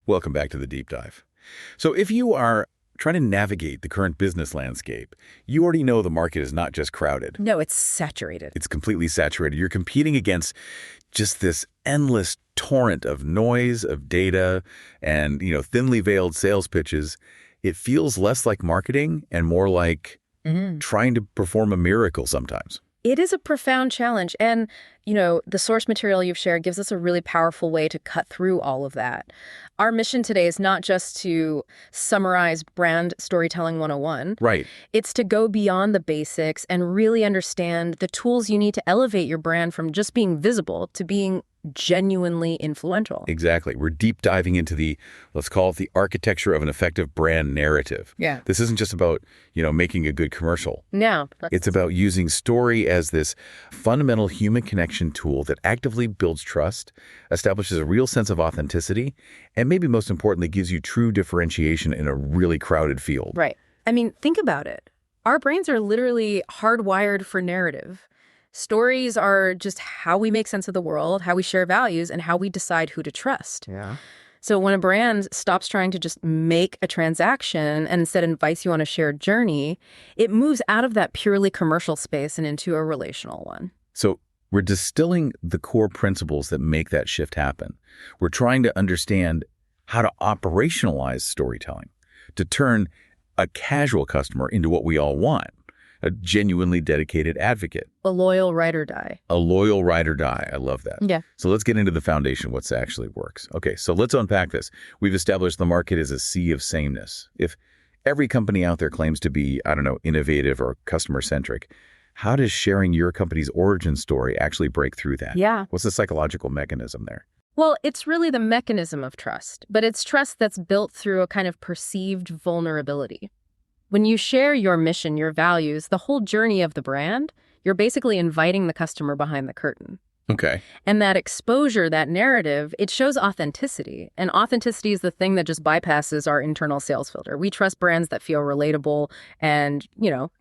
Welcome back to the deep dive. So if you are trying to navigate the current business landscape, you already know the market is not just crowded. No, it's saturated. It's completely saturated. You're competing against just this endless torrent of noise, of data, and, thinly veiled sales pitches. It feels less like marketing and more like trying to perform a miracle sometimes. It is a profound challenge. And, the source material you've shared gives us a really powerful way to cut through all of that. Our mission today is not just to summarize brand storytelling 101. Right. It's to go beyond the basics and really understand the tools you need to elevate your brand from just being visible to being genuinely influential. Exactly. We're deep diving into let's call it the architecture of an effective brand narrative. Yeah. This isn't just about, making a good commercial. No. It's about using story as this fundamental human connection tool that actively builds trust, establishes a real sense of authenticity, and maybe most importantly, gives you true differentiation in a really crowded field. Right. I mean, think about it. Our brains are literally hardwired for narrative. Stories are just how we make sense of the world, how we share values, and how we decide who to trust. Yeah. So when a brand stops trying to just make a transaction and instead invites you on a shared journey, it moves out of that purely commercial space and into a relational one. So we're distilling the core principles that make that shift happen. We're trying to understand how to operationalize storytelling, to turn a casual customer into what we all want. A genuinely dedicated advocate. A loyal ride or die. A loyal ride or die. I love that. Yeah. So let's get into the foundation, what actually works. Okay, so let's unpack this. We've established the market is a sea of sameness. If every company out there claims to be, innovative or customer-centric, how does sharing your company's origin story actually break through that? Yeah. What's the psychological mechanism there? Well, it's really the mechanism of trust, but it's trust that's built through a kind of perceived vulnerability. When you share your mission, your values, the whole journey of the brand, you're basically inviting the customer behind the curtain. Okay. And that exposure, that narrative, it shows authenticity. And authenticity is the thing that just bypasses our internal sales filter. We trust brands that feel relatable and,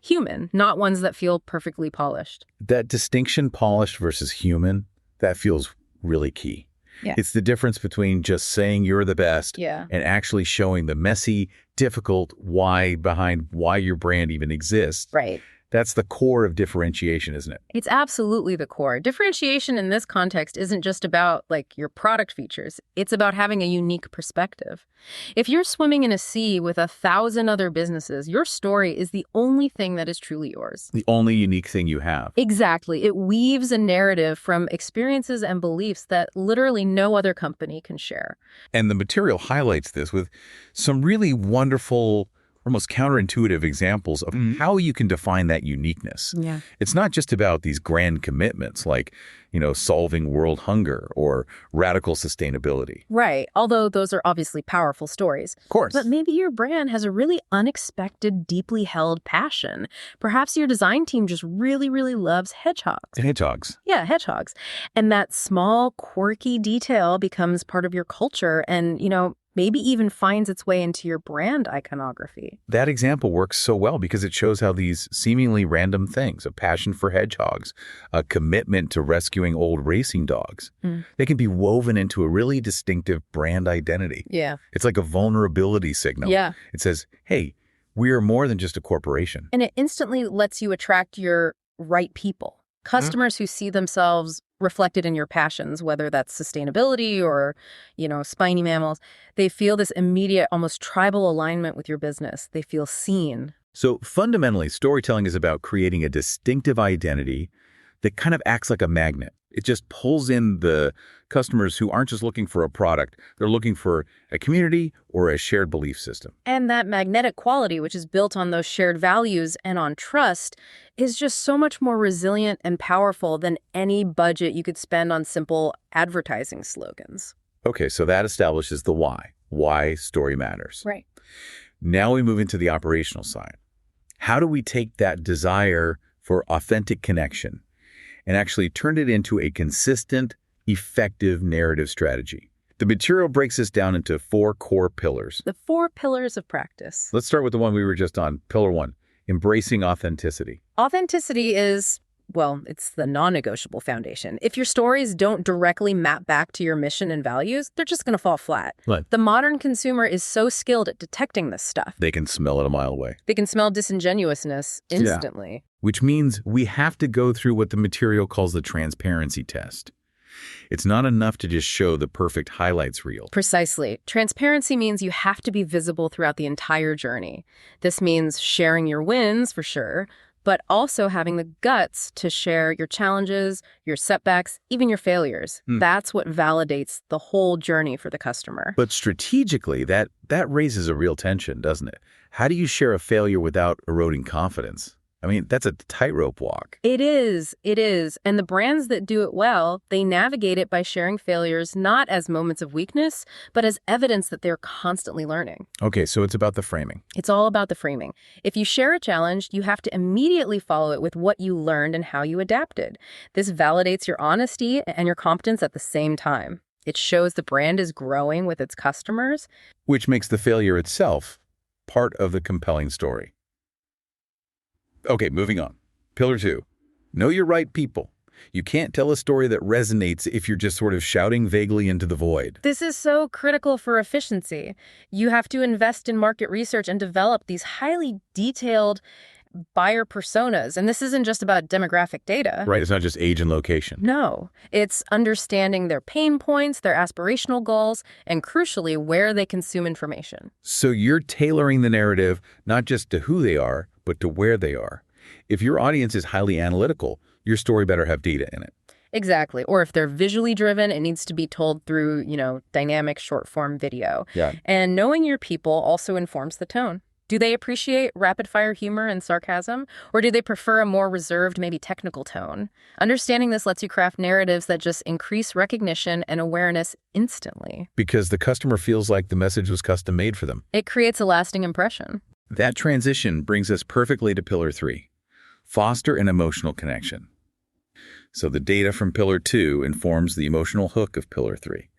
human, not ones that feel perfectly polished. That distinction, polished versus human, that feels really key. Yeah. It's the difference between just saying you're the best and actually showing the messy, difficult why behind why your brand even exists. Right. That's the core of differentiation, isn't it? It's absolutely the core. Differentiation in this context isn't just about your product features. It's about having a unique perspective. If you're swimming in a sea with 1,000 other businesses, your story is the only thing that is truly yours. The only unique thing you have. Exactly. It weaves a narrative from experiences and beliefs that literally no other company can share. And the material highlights this with some really wonderful, almost counterintuitive examples of how you can define that uniqueness. Yeah. It's not just about these grand commitments like, solving world hunger or radical sustainability. Right. Although those are obviously powerful stories. Of course. But maybe your brand has a really unexpected, deeply held passion. Perhaps your design team just really, really loves hedgehogs. Hedgehogs. Yeah, hedgehogs. And that small, quirky detail becomes part of your culture and, maybe even finds its way into your brand iconography. That example works so well because it shows how these seemingly random things, a passion for hedgehogs, a commitment to rescuing old racing dogs, they can be woven into a really distinctive brand identity. Yeah. It's like a vulnerability signal. Yeah. It says, hey, we are more than just a corporation. And it instantly lets you attract your right people. Customers who see themselves reflected in your passions, whether that's sustainability or, spiny mammals, they feel this immediate, almost tribal alignment with your business. They feel seen. So fundamentally, storytelling is about creating a distinctive identity that kind of acts like a magnet. It just pulls in the customers who aren't just looking for a product. They're looking for a community or a shared belief system. And that magnetic quality, which is built on those shared values and on trust, is just so much more resilient and powerful than any budget you could spend on simple advertising slogans. Okay, so that establishes the why story matters. Right. Now we move into the operational side. How do we take that desire for authentic connection and actually turn it into a consistent, effective narrative strategy? The material breaks this down into 4 core pillars. The 4 pillars of practice. Let's start with the one we were just on, pillar 1, embracing authenticity. Authenticity is well, it's the non-negotiable foundation. If your stories don't directly map back to your mission and values, they're just going to fall flat. Right. The modern consumer is so skilled at detecting this stuff. They can smell it a mile away. They can smell disingenuousness instantly. Yeah. Which means we have to go through what the material calls the transparency test. It's not enough to just show the perfect highlights reel. Precisely. Transparency means you have to be visible throughout the entire journey. This means sharing your wins, for sure, but also having the guts to share your challenges, your setbacks, even your failures. That's what validates the whole journey for the customer. But strategically, that raises a real tension, doesn't it? How do you share a failure without eroding confidence? I mean, that's a tightrope walk. It is. And the brands that do it well, they navigate it by sharing failures not as moments of weakness, but as evidence that they're constantly learning. Okay, so it's about the framing. It's all about the framing. If you share a challenge, you have to immediately follow it with what you learned and how you adapted. This validates your honesty and your competence at the same time. It shows the brand is growing with its customers. Which makes the failure itself part of the compelling story. Okay, moving on. Pillar 2, know your right people. You can't tell a story that resonates if you're just sort of shouting vaguely into the void. This is so critical for efficiency. You have to invest in market research and develop these highly detailed buyer personas. And this isn't just about demographic data. Right, it's not just age and location. No, it's understanding their pain points, their aspirational goals, and crucially, where they consume information. So you're tailoring the narrative not just to who they are, but to where they are. If your audience is highly analytical, your story better have data in it. Exactly. Or if they're visually driven, it needs to be told through, dynamic short-form video. Yeah. And knowing your people also informs the tone. Do they appreciate rapid-fire humor and sarcasm? Or do they prefer a more reserved, maybe technical tone? Understanding this lets you craft narratives that just increase recognition and awareness instantly. Because the customer feels like the message was custom made for them. It creates a lasting impression. That transition brings us perfectly to Pillar 3, foster an emotional connection. So the data from Pillar 2 informs the emotional hook of Pillar 3.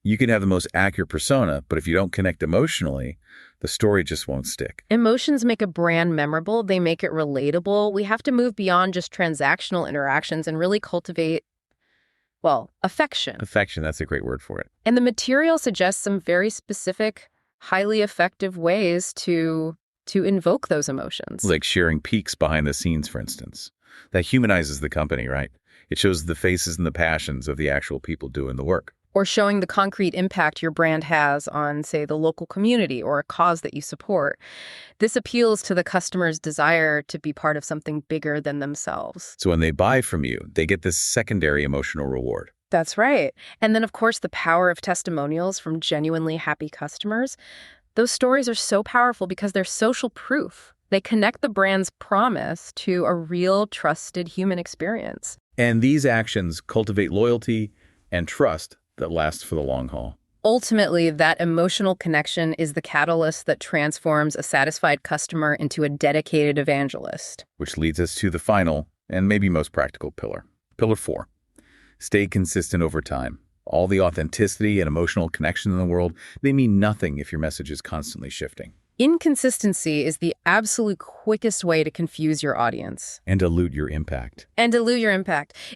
You can have the most accurate persona, but if you don't connect emotionally, the story just won't stick. Emotions make a brand memorable. They make it relatable. We have to move beyond just transactional interactions and really cultivate, affection. Affection, that's a great word for it. And the material suggests some very specific, highly effective ways to invoke those emotions. Like sharing peeks behind the scenes, for instance. That humanizes the company, right? It shows the faces and the passions of the actual people doing the work. Or showing the concrete impact your brand has on, say, the local community or a cause that you support. This appeals to the customer's desire to be part of something bigger than themselves. So when they buy from you, they get this secondary emotional reward. That's right. And then, of course, the power of testimonials from genuinely happy customers. Those stories are so powerful because they're social proof. They connect the brand's promise to a real, trusted human experience. And these actions cultivate loyalty and trust that lasts for the long haul. Ultimately, that emotional connection is the catalyst that transforms a satisfied customer into a dedicated evangelist. Which leads us to the final and maybe most practical pillar. Pillar 4. Stay consistent over time. All the authenticity and emotional connection in the world, they mean nothing if your message is constantly shifting. Inconsistency is the absolute quickest way to confuse your audience. And dilute your impact.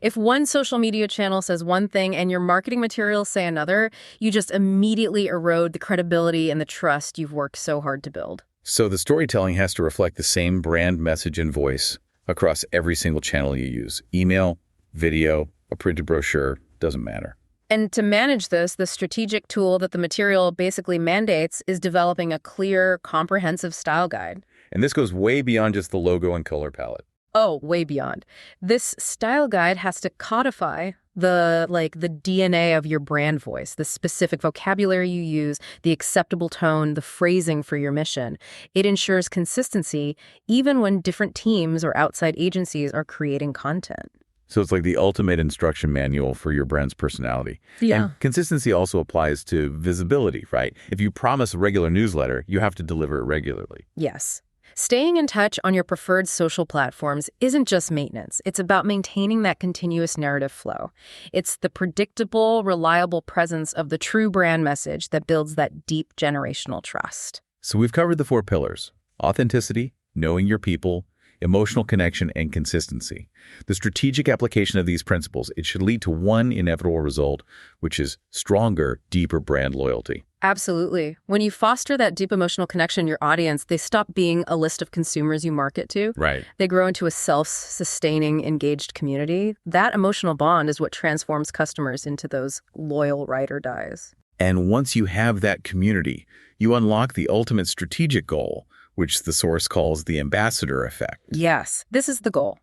If one social media channel says one thing and your marketing materials say another, you just immediately erode the credibility and the trust you've worked so hard to build. So the storytelling has to reflect the same brand message and voice across every single channel you use. Email, video, a printed brochure, doesn't matter. And to manage this, the strategic tool that the material basically mandates is developing a clear, comprehensive style guide. And this goes way beyond just the logo and color palette. Oh, way beyond. This style guide has to codify the DNA of your brand voice, the specific vocabulary you use, the acceptable tone, the phrasing for your mission. It ensures consistency even when different teams or outside agencies are creating content. So it's like the ultimate instruction manual for your brand's personality. Yeah. And consistency also applies to visibility, right? If you promise a regular newsletter, you have to deliver it regularly. Yes. Staying in touch on your preferred social platforms isn't just maintenance. It's about maintaining that continuous narrative flow. It's the predictable, reliable presence of the true brand message that builds that deep generational trust. So we've covered the 4 pillars: authenticity, knowing your people, emotional connection, and consistency. The strategic application of these principles, it should lead to one inevitable result, which is stronger, deeper brand loyalty. Absolutely. When you foster that deep emotional connection in your audience, they stop being a list of consumers you market to. Right. They grow into a self-sustaining, engaged community. That emotional bond is what transforms customers into those loyal ride or dies. And once you have that community, you unlock the ultimate strategic goal, which the source calls the ambassador effect. Yes, this is the goal.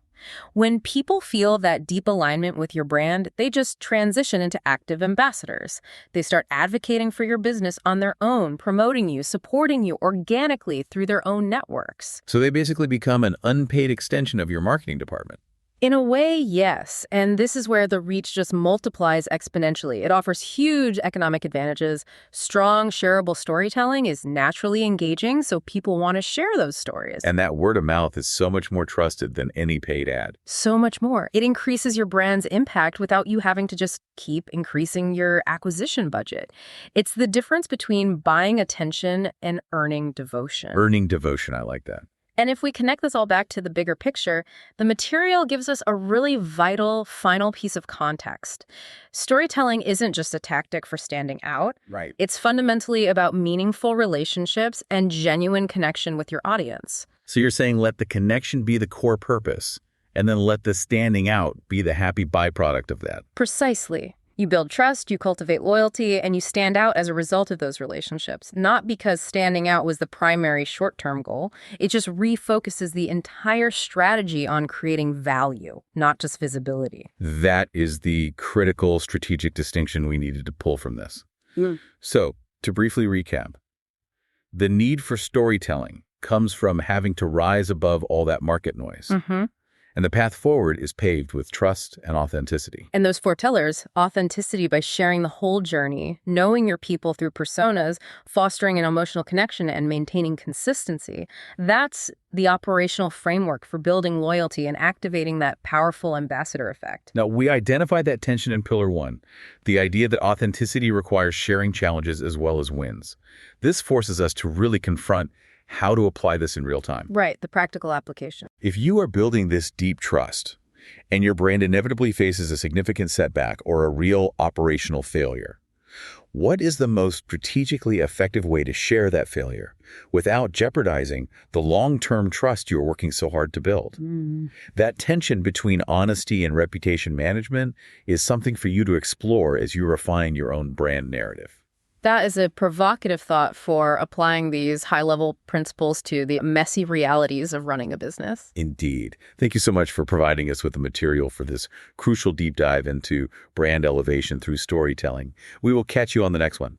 When people feel that deep alignment with your brand, they just transition into active ambassadors. They start advocating for your business on their own, promoting you, supporting you organically through their own networks. So they basically become an unpaid extension of your marketing department. In a way, yes. And this is where the reach just multiplies exponentially. It offers huge economic advantages. Strong, shareable storytelling is naturally engaging, so people want to share those stories. And that word of mouth is so much more trusted than any paid ad. So much more. It increases your brand's impact without you having to just keep increasing your acquisition budget. It's the difference between buying attention and earning devotion. Earning devotion, I like that. And if we connect this all back to the bigger picture, the material gives us a really vital final piece of context. Storytelling isn't just a tactic for standing out. Right. It's fundamentally about meaningful relationships and genuine connection with your audience. So you're saying let the connection be the core purpose, and then let the standing out be the happy byproduct of that. Precisely. You build trust, you cultivate loyalty, and you stand out as a result of those relationships. Not because standing out was the primary short-term goal. It just refocuses the entire strategy on creating value, not just visibility. That is the critical strategic distinction we needed to pull from this. So, to briefly recap, the need for storytelling comes from having to rise above all that market noise. And the path forward is paved with trust and authenticity. And those four pillars, authenticity by sharing the whole journey, knowing your people through personas, fostering an emotional connection, and maintaining consistency, that's the operational framework for building loyalty and activating that powerful ambassador effect. Now, we identified that tension in Pillar 1, the idea that authenticity requires sharing challenges as well as wins. This forces us to really confront how to apply this in real time. Right, the practical application. If you are building this deep trust and your brand inevitably faces a significant setback or a real operational failure, what is the most strategically effective way to share that failure without jeopardizing the long-term trust you're working so hard to build? That tension between honesty and reputation management is something for you to explore as you refine your own brand narrative. That is a provocative thought for applying these high-level principles to the messy realities of running a business. Indeed. Thank you so much for providing us with the material for this crucial deep dive into brand elevation through storytelling. We will catch you on the next one.